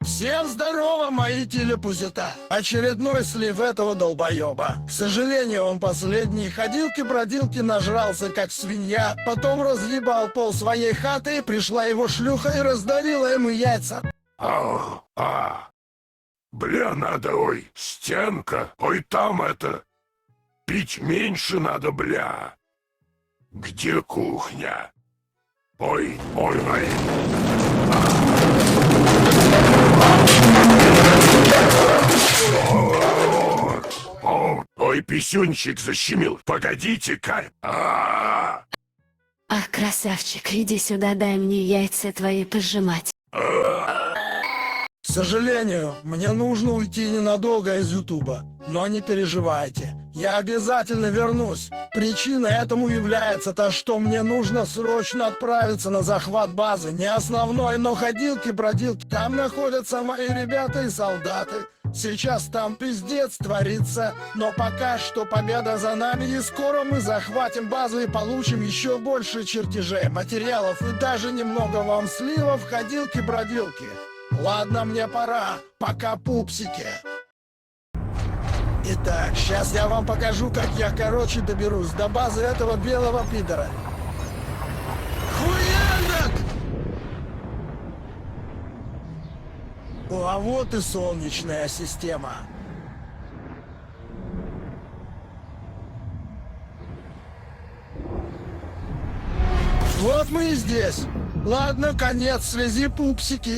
Всем здорово, мои телепузета! Очередной слив этого долбоеба. К сожалению, он последний. Ходилки-бродилки нажрался, как свинья. Потом разъебал пол своей хаты, пришла его шлюха и раздавила ему яйца. Бля, надо, ой, стенка. Ой, там это... Пить меньше надо, бля. Где кухня? Ой. Ой, писюнчик защемил. Погодите-ка. Ах, красавчик, иди сюда, дай мне яйца твои пожимать. К сожалению, мне нужно уйти ненадолго из Ютуба. Но не переживайте, я обязательно вернусь. Причиной этому является то, что мне нужно срочно отправиться на захват базы. Не основной, но ходилки-бродилки. Там находятся мои ребята и солдаты. Сейчас там пиздец творится, но пока что победа за нами, и скоро мы захватим базу и получим еще больше чертежей, материалов и даже немного вам сливов, ходилки-бродилки. Ладно, мне пора. Пока, пупсики. Итак, сейчас я вам покажу, как я, доберусь до базы этого белого пидора. Хуяндак! А вот и солнечная система. Вот мы и здесь. Ладно, конец связи, пупсики.